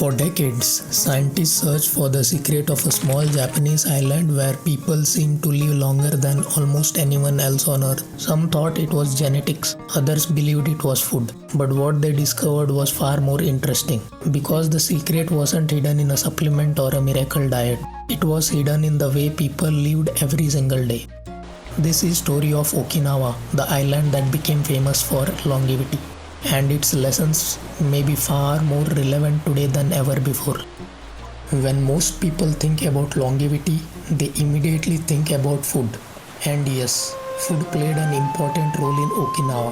For decades, scientists searched for the secret of a small Japanese island where people seemed to live longer than almost anyone else on Earth. Some thought it was genetics, others believed it was food. But what they discovered was far more interesting, because the secret wasn't hidden in a supplement or a miracle diet. It was hidden in the way people lived every single day. This is story of Okinawa, the island that became famous for longevity. And its lessons may be far more relevant today than ever before. When most people think about longevity, they immediately think about food. And yes, food played an important role in Okinawa.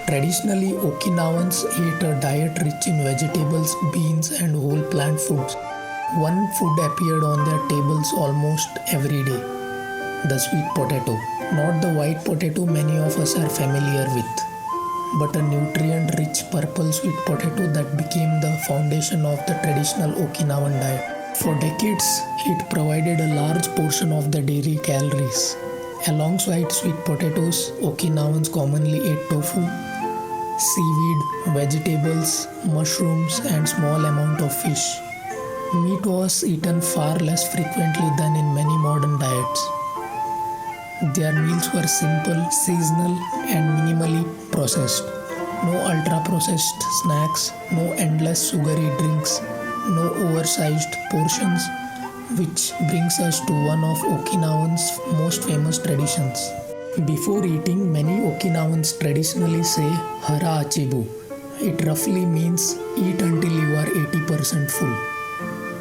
Traditionally, Okinawans ate a diet rich in vegetables, beans, and whole plant foods. One food appeared on their tables almost every day: the sweet potato. Not the white potato many of us are familiar with, but a nutrient-rich purple sweet potato that became the foundation of the traditional Okinawan diet. For decades, it provided a large portion of the daily calories. Alongside sweet potatoes, Okinawans commonly ate tofu, seaweed, vegetables, mushrooms, and small amount of fish. Meat was eaten far less frequently than in many modern diets. Their meals were simple, seasonal, and minimally processed. No ultra-processed snacks, no endless sugary drinks, no oversized portions, which brings us to one of Okinawans' most famous traditions. Before eating, many Okinawans traditionally say Hara Hachi Bu. It roughly means eat until you are 80% full.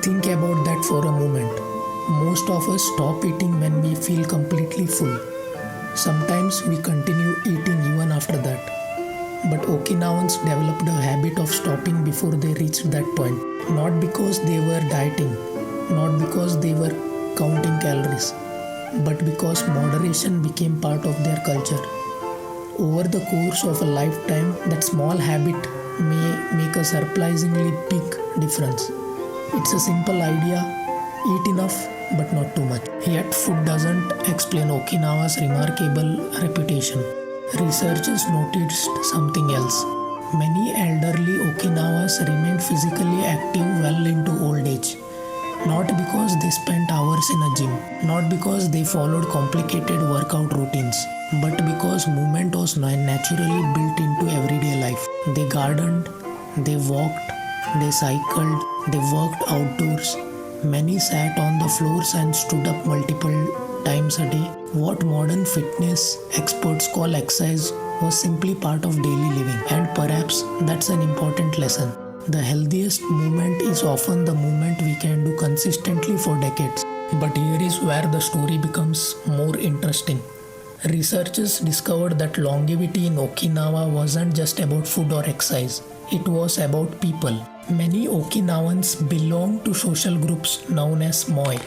Think about that for a moment. Most of us stop eating when we feel completely full. Sometimes we continue eating even after that. But Okinawans developed a habit of stopping before they reached that point. Not because they were dieting, not because they were counting calories, but because moderation became part of their culture. Over the course of a lifetime, that small habit may make a surprisingly big difference. It's a simple idea: eat enough but not too much. Yet food doesn't explain Okinawa's remarkable reputation. Researchers noticed something else. Many elderly Okinawans remained physically active well into old age. Not because they spent hours in a gym, not because they followed complicated workout routines, but because movement was naturally built into everyday life. They gardened, they walked, they cycled, they worked outdoors. Many sat on the floors and stood up multiple times a day. What modern fitness experts call exercise was simply part of daily living, and perhaps that's an important lesson. The healthiest movement is often the movement we can do consistently for decades. But here is where the story becomes more interesting. Researchers discovered that longevity in Okinawa wasn't just about food or exercise. It was about people. Many Okinawans belong to social groups known as Moai.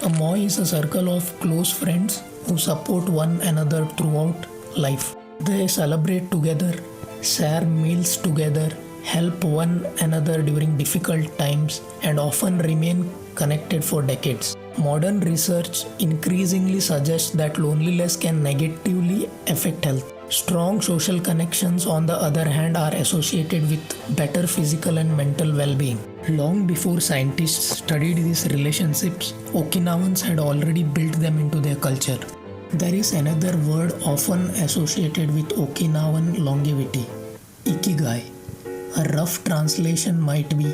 A Moai is a circle of close friends who support one another throughout life. They celebrate together, share meals together, help one another during difficult times, and often remain connected for decades. Modern research increasingly suggests that loneliness can negatively affect health. Strong social connections, on the other hand, are associated with better physical and mental well-being. Long before scientists studied these relationships, Okinawans had already built them into their culture. There is another word often associated with Okinawan longevity: Ikigai. A rough translation might be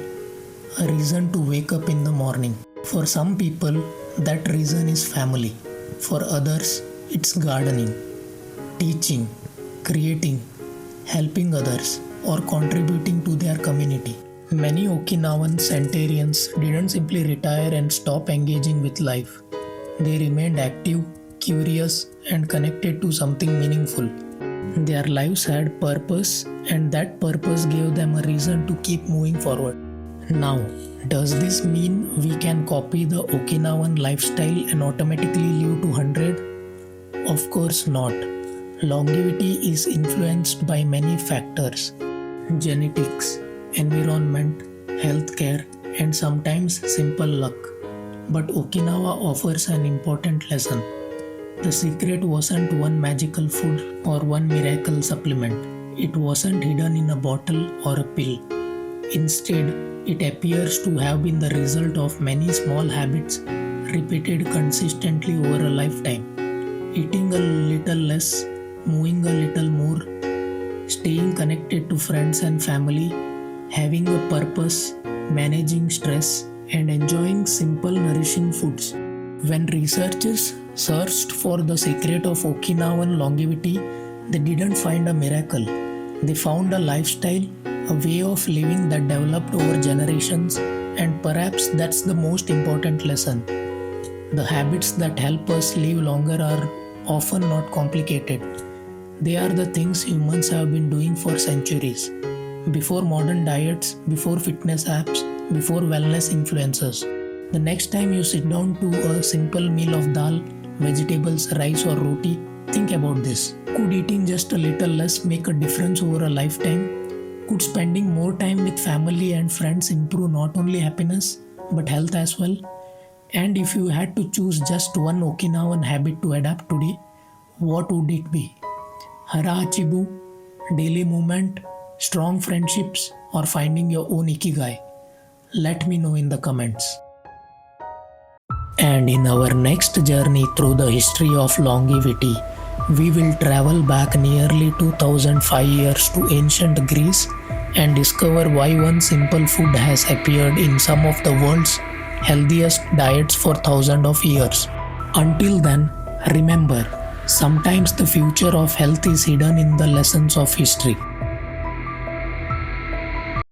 a reason to wake up in the morning. For some people, that reason is family. For others, it's gardening, teaching, creating, helping others, or contributing to their community. Many Okinawan centenarians didn't simply retire and stop engaging with life. They remained active, curious, and connected to something meaningful. Their lives had purpose, and that purpose gave them a reason to keep moving forward. Now, does this mean we can copy the Okinawan lifestyle and automatically live to 100? Of course not. Longevity is influenced by many factors: genetics, environment, healthcare, and sometimes simple luck. But Okinawa offers an important lesson. The secret wasn't one magical food or one miracle supplement. It wasn't hidden in a bottle or a pill. Instead, It appears to have been the result of many small habits repeated consistently over a lifetime. Eating a little less, moving a little more, staying connected to friends and family, having a purpose, managing stress, and enjoying simple, nourishing foods. When researchers searched for the secret of Okinawan longevity, they didn't find a miracle. They found a lifestyle, a way of living that developed over generations, and perhaps that's the most important lesson. The habits that help us live longer are often not complicated. They are the things humans have been doing for centuries. Before modern diets, before fitness apps, before wellness influencers. The next time you sit down to a simple meal of dal, vegetables, rice, or roti, think about this. Could eating just a little less make a difference over a lifetime? Could spending more time with family and friends improve not only happiness but health as well? And if you had to choose just one Okinawan habit to adapt today, what would it be? Hara Hachi Bu, daily movement, strong friendships, or finding your own Ikigai? Let me know in the comments. And in our next journey through the history of longevity, we will travel back nearly 2005 years to ancient Greece and discover why one simple food has appeared in some of the world's healthiest diets for thousands of years. Until then, remember, sometimes the future of health is hidden in the lessons of history.